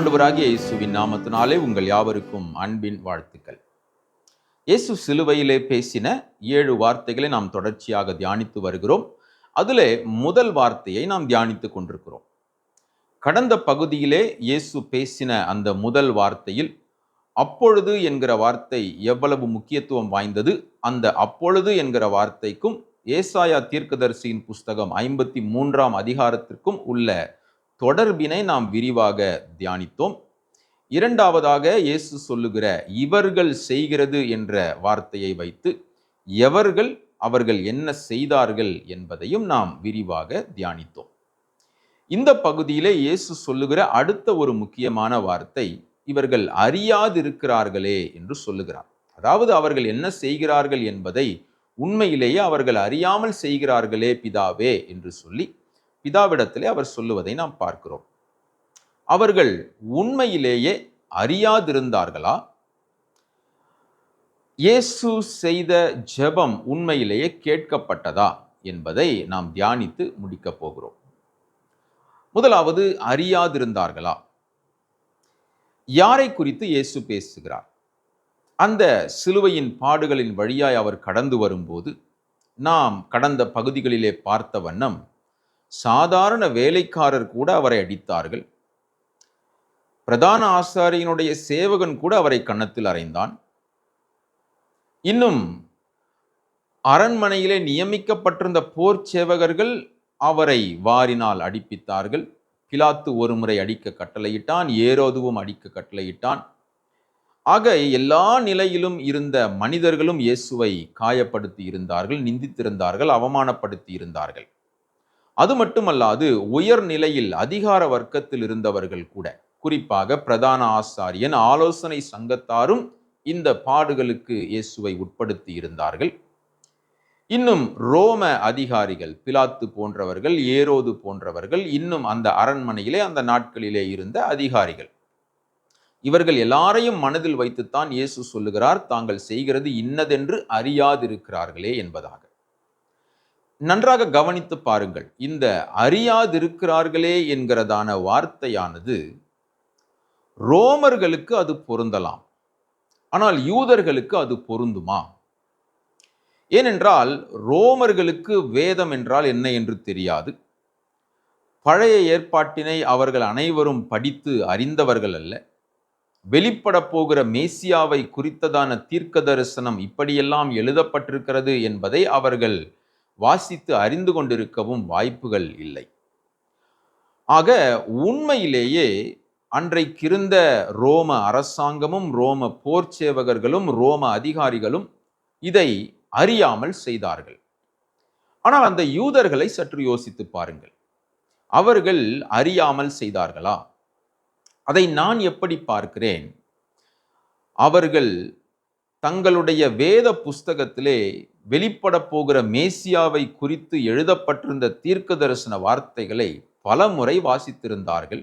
ஆண்டவராகிய இயேசுவின் நாமத்தினாலே உங்கள் யாவருக்கும் அன்பின் வாழ்த்துக்கள். இயேசு சிலுவையிலே பேசின 7 வார்த்தைகளை நாம் தொடர்ச்சியாக தியானித்து வருகிறோம். அதிலே முதல் வார்த்தையை நாம் தியானித்துக் கொண்டிருக்கிறோம். கடந்த பகுதியிலே இயேசு பேசின அந்த முதல் வார்த்தையில் அப்பொழுது என்கிற வார்த்தை எவ்வளவு முக்கியத்துவம் வாய்ந்தது, அந்த அப்பொழுது என்கிற வார்த்தைக்கும் ஏசாயா தீர்க்கதரிசியின் புஸ்தகம் 53ஆம் அதிகாரத்திற்கும் உள்ள தொடர்பினை நாம் விரிவாக தியானித்தோம். இரண்டாவதாக இயேசு சொல்லுகிற இவர்கள் செய்கிறது என்ற வார்த்தையை வைத்து அவர்கள் என்ன செய்தார்கள் என்பதையும் நாம் விரிவாக தியானித்தோம். இந்த பகுதியிலே இயேசு சொல்லுகிற அடுத்த ஒரு முக்கியமான வார்த்தை இவர்கள் அறியாதிருக்கிறார்களே என்று சொல்லுகிறார். அதாவது அவர்கள் என்ன செய்கிறார்கள் என்பதை உண்மையிலேயே அவர்கள் அறியாமல் செய்கிறார்களே பிதாவே என்று சொல்லி பிதாவிடத்திலே அவர் சொல்லுவதை நாம் பார்க்கிறோம். அவர்கள் உண்மையிலேயே அறியாதிருந்தார்களா? இயேசு செய்த ஜெபம் உண்மையிலேயே கேட்கப்பட்டதா என்பதை நாம் தியானித்து முடிக்கப் போகிறோம். முதலாவது, அறியாதிருந்தார்களா? யாரை குறித்து இயேசு பேசுகிறார்? அந்த சிலுவையின் பாடுகளின் வழியாய் அவர் கடந்து வரும்போது நாம் கடந்த பகுதிகளிலே பார்த்த வண்ணம் சாதாரண வேலைக்காரர் கூட அவரை அடித்தார்கள். பிரதான ஆசாரியனுடைய சேவகன் கூட அவரை கன்னத்தில் அறைந்தான். இன்னும் அரண்மனையிலே நியமிக்கப்பட்டிருந்த போர் சேவகர்கள் அவரை வாரினால் அடிப்பித்தார்கள். பிலாத்து ஒரு முறை அடிக்க கட்டளையிட்டான், ஏரோதுவும் அடிக்க கட்டளையிட்டான். ஆக எல்லா நிலையிலும் இருந்த மனிதர்களும் இயேசுவை காயப்படுத்தி இருந்தார்கள், நிந்தித்திருந்தார்கள், அவமானப்படுத்தி இருந்தார்கள். அது மட்டுமல்லாது உயர் நிலையில் அதிகார வர்க்கத்தில் இருந்தவர்கள் கூட, குறிப்பாக பிரதான ஆசாரியன், ஆலோசனை சங்கத்தாரும் இந்த பாடுகளுக்கு இயேசுவை உட்படுத்தி இருந்தார்கள். இன்னும் ரோம அதிகாரிகள், பிலாத்து போன்றவர்கள், ஏரோது போன்றவர்கள், இன்னும் அந்த அரண்மனையிலே அந்த நாட்களிலே இருந்த அதிகாரிகள், இவர்கள் எல்லாரையும் மனதில் வைத்துத்தான் இயேசு சொல்லுகிறார், தாங்கள் செய்கிறது இன்னதென்று அறியாதிருக்கிறார்களே என்பதாக. நன்றாக கவனித்து பாருங்கள். இந்த அறியாதிருக்கிறார்களே என்கிறதான வார்த்தையானது ரோமர்களுக்கு அது பொருந்தலாம், ஆனால் யூதர்களுக்கு அது பொருந்துமா? ஏனென்றால் ரோமர்களுக்கு வேதம் என்றால் என்ன என்று தெரியாது. பழைய ஏற்பாட்டினை அவர்கள் அனைவரும் படித்து அறிந்தவர்கள் அல்ல. வெளிப்பட போகிற மேசியாவை குறித்ததான தீர்க்க தரிசனம் இப்படியெல்லாம் எழுதப்பட்டிருக்கிறது என்பதை அவர்கள் வாசித்து அறிந்து கொண்டிருக்கவும் வாய்ப்புகள் இல்லை. ஆக உண்மையிலேயே அன்றைக்கிருந்த ரோம அரசாங்கமும் ரோம போர் சேவகர்களும் ரோம அதிகாரிகளும் இதை அறியாமல் செய்தார்கள். ஆனால் அந்த யூதர்களை சற்று யோசித்து பாருங்கள். அவர்கள் அறியாமல் செய்தார்களா? அதை நான் எப்படி பார்க்கிறேன்? அவர்கள் தங்களுடைய வேத புஸ்தகத்திலே வெளிப்பட போகிற மேசியாவை குறித்து எழுதப்பட்டிருந்த தீர்க்க தரிசன வார்த்தைகளை பல முறை வாசித்திருந்தார்கள்.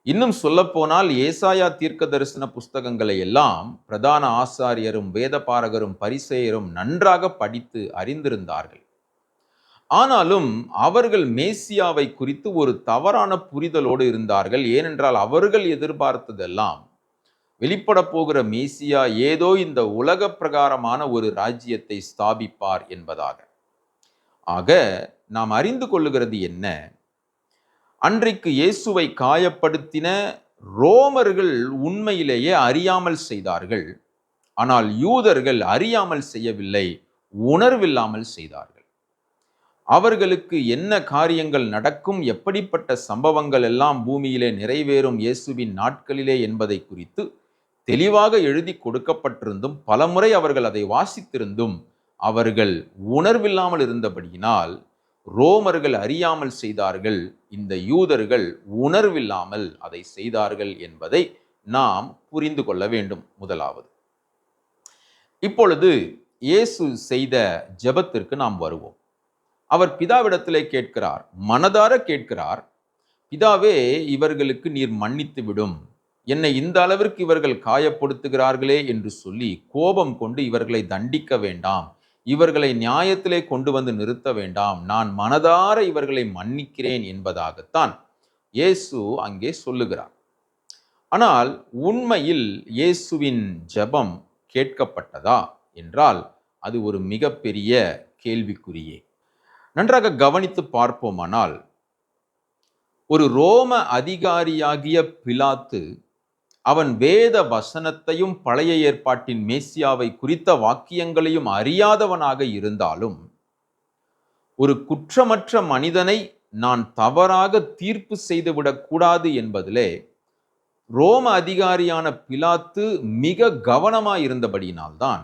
இன்னும் சொல்லப்போனால் ஏசாயா தீர்க்க தரிசன புஸ்தகங்களை எல்லாம் பிரதான ஆசாரியரும் வேதபாரகரும் பரிசேயரும் நன்றாக படித்து அறிந்திருந்தார்கள். ஆனாலும் அவர்கள் மேசியாவை குறித்து ஒரு தவறான புரிதலோடு இருந்தார்கள். ஏனென்றால் அவர்கள் எதிர்பார்த்ததெல்லாம் வெளிப்பட போகிற மேசியா ஏதோ இந்த உலக பிரகாரமான ஒரு ராஜ்யத்தை ஸ்தாபிப்பார் என்பதாக. ஆக நாம் அறிந்து கொள்ளுகிறது என்ன? அன்றைக்கு இயேசுவை காயப்படுத்தின ரோமர்கள் உண்மையிலேயே அறியாமல் செய்தார்கள். ஆனால் யூதர்கள் அறியாமல் செய்யவில்லை, உணர்வில்லாமல் செய்தார்கள். அவர்களுக்கு என்ன காரியங்கள் நடக்கும், எப்படிப்பட்ட சம்பவங்கள் எல்லாம் பூமியிலே நிறைவேறும் இயேசுவின் நாட்களிலே என்பதை குறித்து தெளிவாக எழுதி கொடுக்கப்பட்டிருந்தும் பலமுறை அவர்கள் அதை வாசித்திருந்தும் அவர்கள் உணர்வில்லாமல் இருந்தபடியினால் ரோமர்கள் அறியாமல் செய்தார்கள், இந்த யூதர்கள் உணர்வில்லாமல் அதை செய்தார்கள் என்பதை நாம் புரிந்து கொள்ள வேண்டும். முதலாவது, இப்பொழுது இயேசு செய்த ஜெபத்திற்கு நாம் வருவோம். அவர் பிதாவிடத்திலே கேட்கிறார், மனதார கேட்கிறார், பிதாவே இவர்களுக்கு நீர் மன்னித்து விடும், என்னை இந்த அளவிற்கு இவர்கள் காயப்படுத்துகிறார்களே என்று சொல்லி கோபம் கொண்டு இவர்களை தண்டிக்க வேண்டாம், இவர்களை நியாயத்திலே கொண்டு வந்து நிறுத்த வேண்டாம், நான் மனதார இவர்களை மன்னிக்கிறேன் என்பதாகத்தான் இயேசு அங்கே சொல்லுகிறார். ஆனால் உண்மையில் இயேசுவின் ஜெபம் கேட்கப்பட்டதா என்றால் அது ஒரு மிகப்பெரிய கேள்விக்குறியே. நன்றாக கவனித்து பார்ப்போமானால், ஒரு ரோம அதிகாரியாகிய பிலாத்து அவன் வேத வசனத்தையும் பழைய ஏற்பாட்டின் மேசியாவை குறித்த வாக்கியங்களையும் அறியாதவனாக இருந்தாலும், ஒரு குற்றமற்ற மனிதனை நான் தவறாக தீர்ப்பு செய்துவிடக் கூடாது என்பதிலே ரோம அதிகாரியான பிலாத்து மிக கவனமாய் இருந்தபடியினால்தான்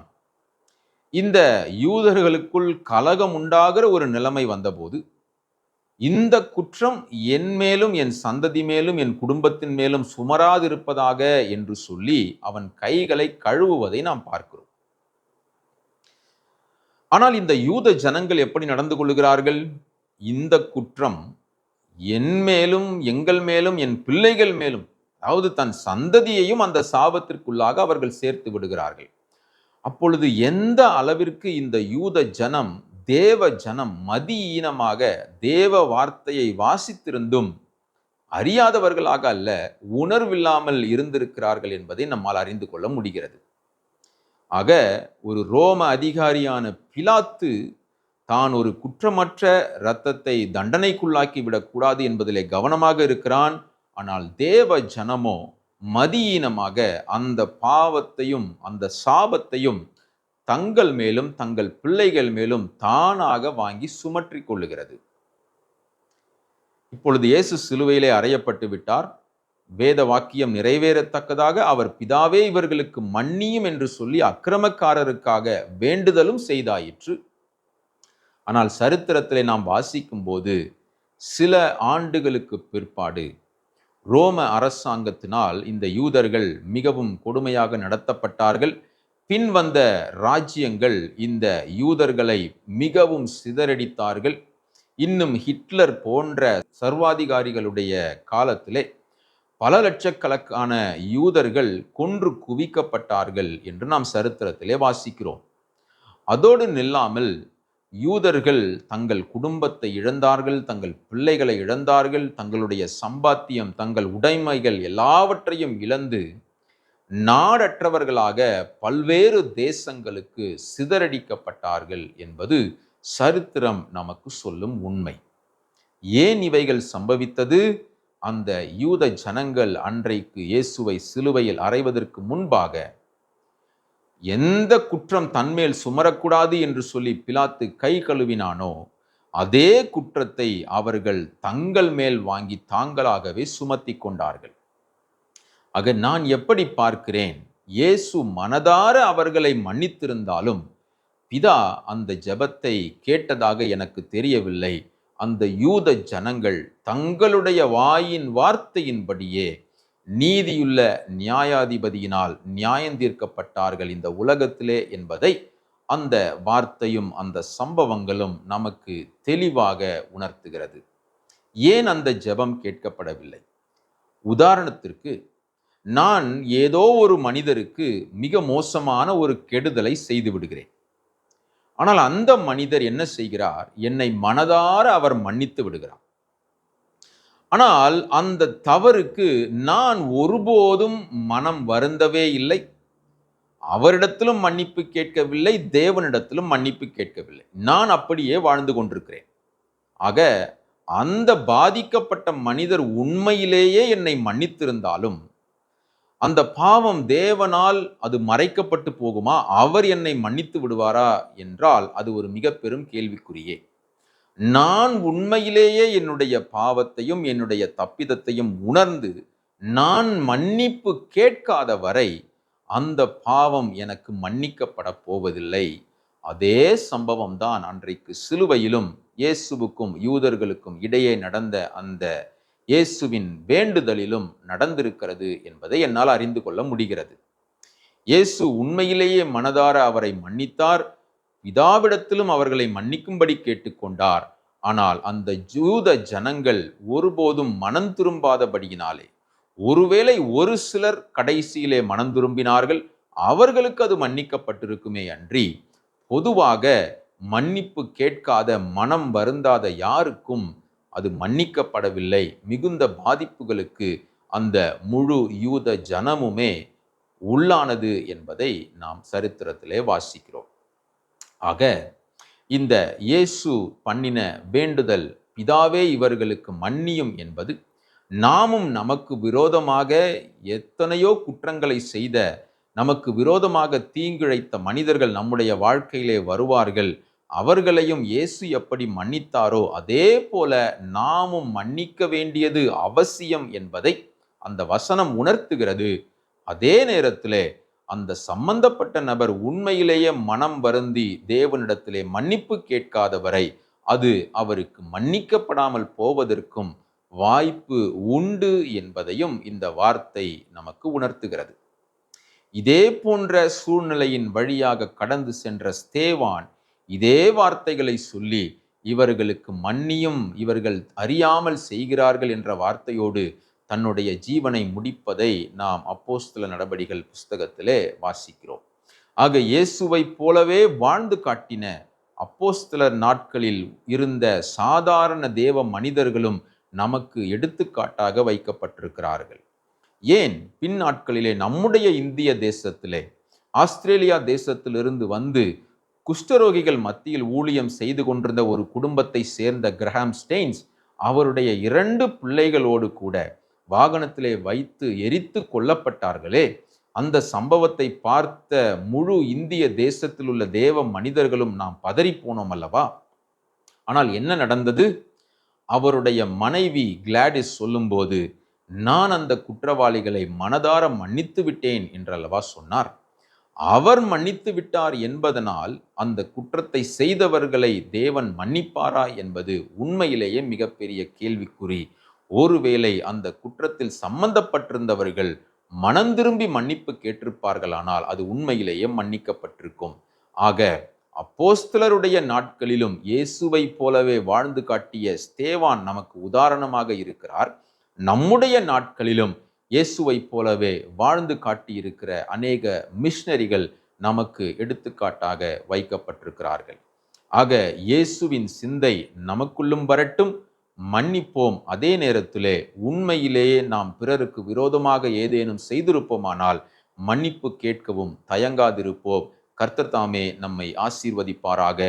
இந்த யூதர்களுக்குள் கலகம் உண்டாகிற ஒரு நிலைமை வந்தபோது, இந்த குற்றம் என் மேலும் என் சந்ததி மேலும் என் குடும்பத்தின் மேலும் சுமராதிருப்பதாக என்று சொல்லி அவன் கைகளை கழுவுவதை நாம் பார்க்கிறோம். ஆனால் இந்த யூத ஜனங்கள் எப்படி நடந்து கொள்கிறார்கள்? இந்த குற்றம் என் மேலும் எங்கள் மேலும் என் பிள்ளைகள் மேலும், அதாவது தன் சந்ததியையும் அந்த சாபத்திற்குள்ளாக அவர்கள் சேர்த்து விடுகிறார்கள். அப்பொழுது எந்த அளவிற்கு இந்த யூத ஜனம், தேவ ஜனம் மதியீனமாக தேவ வார்த்தையை வாசித்திருந்தும் அறியாதவர்களாக அல்ல, உணர்வில்லாமல் இருந்திருக்கிறார்கள் என்பதை நம்மால் அறிந்து கொள்ள முடிகிறது. ஆக ஒரு ரோம அதிகாரியான பிலாத்து தான் ஒரு குற்றமற்ற இரத்தத்தை தண்டனைக்குள்ளாக்கி விடக்கூடாது என்பதிலே கவனமாக இருக்கிறான். ஆனால் தேவ ஜனமோ மதியீனமாக அந்த பாவத்தையும் அந்த சாபத்தையும் தங்கள் மேலும் தங்கள் பிள்ளைகள் மேலும் தானாக வாங்கி சுமற்றி கொள்ளுகிறது. இப்பொழுது இயேசு சிலுவையிலே அறையப்பட்டு விட்டார். வேத வாக்கியம் நிறைவேறத்தக்கதாக அவர் பிதாவே இவர்களுக்கு மன்னியும் என்று சொல்லி அக்கிரமக்காரருக்காக வேண்டுதலும் செய்தாயிற்று. ஆனால் சரித்திரத்திலே நாம் வாசிக்கும் போது சில ஆண்டுகளுக்கு பிற்பாடு ரோம அரசாங்கத்தினால் இந்த யூதர்கள் மிகவும் கொடுமையாக நடத்தப்பட்டார்கள். பின் வந்த ராஜ்யங்கள் இந்த யூதர்களை மிகவும் சிதறடித்தார்கள். இன்னும் ஹிட்லர் போன்ற சர்வாதிகாரிகளுடைய காலத்திலே பல லட்சக்கணக்கான யூதர்கள் கொன்று குவிக்கப்பட்டார்கள் என்று நாம் சரித்திரத்திலே வாசிக்கிறோம். அதோடு நில்லாமல் யூதர்கள் தங்கள் குடும்பத்தை இழந்தார்கள், தங்கள் பிள்ளைகளை இழந்தார்கள், தங்களுடைய சம்பாத்தியம், தங்கள் உடைமைகள் எல்லாவற்றையும் இழந்து நாடற்றவர்களாக பல்வேறு தேசங்களுக்கு சிதறடிக்கப்பட்டார்கள் என்பது சரித்திரம் நமக்கு சொல்லும் உண்மை. ஏன் இவைகள் சம்பவித்தது? அந்த யூத ஜனங்கள் அன்றைக்கு இயேசுவை சிலுவையில் அறைவதற்கு முன்பாக எந்த குற்றம் தன்மேல் சுமரக்கூடாது என்று சொல்லி பிலாத்து கை கழுவினானோ அதே குற்றத்தை அவர்கள் தங்கள் மேல் வாங்கி தாங்களாகவே சுமத்தி கொண்டார்கள். ஆக நான் எப்படி பார்க்கிறேன், இயேசு மனதார அவர்களை மன்னித்திருந்தாலும் பிதா அந்த ஜெபத்தை கேட்டதாக எனக்கு தெரியவில்லை. அந்த யூத ஜனங்கள் தங்களுடைய வாயின் வார்த்தையின்படியே நீதியுள்ள நியாயாதிபதியினால் நியாயந்தீர்க்கப்பட்டார்கள் இந்த உலகத்திலே என்பதை அந்த வார்த்தையும் அந்த சம்பவங்களும் நமக்கு தெளிவாக உணர்த்துகிறது. ஏன் அந்த ஜெபம் கேட்கப்படவில்லை? உதாரணத்திற்கு, நான் ஏதோ ஒரு மனிதருக்கு மிக மோசமான ஒரு கெடுதலை செய்து விடுகிறேன். ஆனால் அந்த மனிதர் என்ன செய்கிறார்? என்னை மனதார அவர் மன்னித்து விடுகிறார். ஆனால் அந்த தவறுக்கு நான் ஒருபோதும் மனம் வருந்தவே இல்லை. அவரிடத்திலும் மன்னிப்பு கேட்கவில்லை, தேவனிடத்திலும் மன்னிப்பு கேட்கவில்லை. நான் அப்படியே வாழ்ந்து கொண்டிருக்கிறேன். ஆக அந்த பாதிக்கப்பட்ட மனிதர் உண்மையிலேயே என்னை மன்னித்திருந்தாலும் அந்த பாவம் தேவனால் அது மறைக்கப்பட்டு போகுமா? அவர் என்னை மன்னித்து விடுவாரா என்றால் அது ஒரு மிக பெரும் கேள்விக்குறியே. நான் உண்மையிலேயே என்னுடைய பாவத்தையும் என்னுடைய தப்பிதத்தையும் உணர்ந்து நான் மன்னிப்பு கேட்காத வரை அந்த பாவம் எனக்கு மன்னிக்கப்பட போவதில்லை. அதே சம்பவம் தான் அன்றைக்கு சிலுவையிலும் இயேசுவுக்கும் யூதர்களுக்கும் இடையே நடந்த அந்த இயேசுவின் வேண்டுதலிலும் நடந்திருக்கிறது என்பதை என்னால் அறிந்து கொள்ள முடிகிறது. இயேசு உண்மையிலேயே மனதார அவரை மன்னித்தார். பிதாவிடத்திலும் அவர்களை மன்னிக்கும்படி கேட்டுக்கொண்டார். ஆனால் அந்த யூத ஜனங்கள் ஒருபோதும் மனம் திரும்பாதபடியினாலே, ஒருவேளை ஒரு சிலர் கடைசியிலே மனம் திரும்பினார்கள், அவர்களுக்கு அது மன்னிக்கப்பட்டிருக்குமே அன்றி பொதுவாக மன்னிப்பு கேட்காத மனம் வருந்தாத யாருக்கும் அது மன்னிக்கப்படவில்லை. மிகுந்த பாதிப்புகளுக்கு அந்த முழு யூத ஜனமுமே உள்ளானது என்பதை நாம் சரித்திரத்திலே வாசிக்கிறோம். ஆக இந்த இயேசு பண்ணின வேண்டுதல், பிதாவே இவர்களுக்கு மன்னியும் என்பது, நாமும் நமக்கு விரோதமாக எத்தனையோ குற்றங்களை செய்த, நமக்கு விரோதமாக தீங்கிழைத்த மனிதர்கள் நம்முடைய வாழ்க்கையிலே வருவார்கள். அவர்களையும் இயேசு எப்படி மன்னித்தாரோ அதே போல நாமும் மன்னிக்க வேண்டியது அவசியம் என்பதை அந்த வசனம் உணர்த்துகிறது. அதே நேரத்திலே அந்த சம்பந்தப்பட்ட நபர் உண்மையிலேயே மனம் வருந்தி தேவனிடத்திலே மன்னிப்பு கேட்காதவரை அது அவருக்கு மன்னிக்கப்படாமல் போவதற்கும் வாய்ப்பு உண்டு என்பதையும் இந்த வார்த்தை நமக்கு உணர்த்துகிறது. இதே போன்ற சூழ்நிலையின் வழியாக கடந்து சென்ற ஸ்தேவான் இதே வார்த்தைகளை சொல்லி இவர்களுக்கு மன்னியும், இவர்கள் அறியாமல் செய்கிறார்கள் என்ற வார்த்தையோடு தன்னுடைய ஜீவனை முடிப்பதை நாம் அப்போஸ்தல நடபடிகள் புஸ்தகத்திலே வாசிக்கிறோம். ஆக இயேசுவை போலவே வாழ்ந்து காட்டின அப்போஸ்தலர் நாட்களில் இருந்த சாதாரண தேவ மனிதர்களும் நமக்கு எடுத்துக்காட்டாக வைக்கப்பட்டிருக்கிறார்கள். ஏன் பின் நாட்களிலே நம்முடைய இந்திய தேசத்திலே, ஆஸ்திரேலியா தேசத்திலிருந்து வந்து குஷ்டரோகிகள் மத்தியில் ஊழியம் செய்து கொண்டிருந்த ஒரு குடும்பத்தை சேர்ந்த கிரஹாம் ஸ்டெயின்ஸ் அவருடைய 2 பிள்ளைகளோடு கூட வாகனத்திலே வைத்து எரித்து கொல்லப்பட்டார்களே, அந்த சம்பவத்தை பார்த்த முழு இந்திய தேசத்தில் உள்ள தேவ மனிதர்களும் நாம் பதறி போனோம் அல்லவா? ஆனால் என்ன நடந்தது? அவருடைய மனைவி கிளாடிஸ் சொல்லும்போது, நான் அந்த குற்றவாளிகளை மனதார மன்னித்து விட்டேன் என்றல்லவா சொன்னார். அவர் மன்னித்து விட்டார் என்பதனால் அந்த குற்றத்தை செய்தவர்களை தேவன் மன்னிப்பாரா என்பது உண்மையிலேயே மிகப்பெரிய கேள்விக்குறி. ஒருவேளை அந்த குற்றத்தில் சம்பந்தப்பட்டிருந்தவர்கள் மனம் திரும்பி மன்னிப்பு கேட்டிருப்பார்களானால் அது உண்மையிலேயே மன்னிக்கப்பட்டிருக்கும். ஆக அப்போஸ்தலருடைய நாட்களிலும் இயேசுவை போலவே வாழ்ந்து காட்டிய ஸ்தேவான் நமக்கு உதாரணமாக இருக்கிறார். நம்முடைய நாட்களிலும் இயேசுவை போலவே வாழ்ந்து காட்டியிருக்கிற அநேக மிஷனரிகள் நமக்கு எடுத்துக்காட்டாக வைக்கப்பட்டிருக்கிறார்கள். ஆக இயேசுவின் சிந்தை நமக்குள்ளும் வரட்டும், மன்னிப்போம். அதே நேரத்திலே உண்மையிலேயே நாம் பிறருக்கு விரோதமாக ஏதேனும் செய்திருப்போமானால் மன்னிப்பு கேட்கவும் தயங்காதிருப்போம். கர்த்தர் தாமே நம்மை ஆசீர்வதிப்பாராக.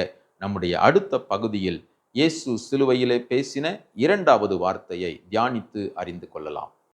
நம்முடைய அடுத்த பகுதியில் இயேசு சிலுவையிலே பேசின 2வது வார்த்தையை தியானித்து அறிந்து கொள்ளலாம்.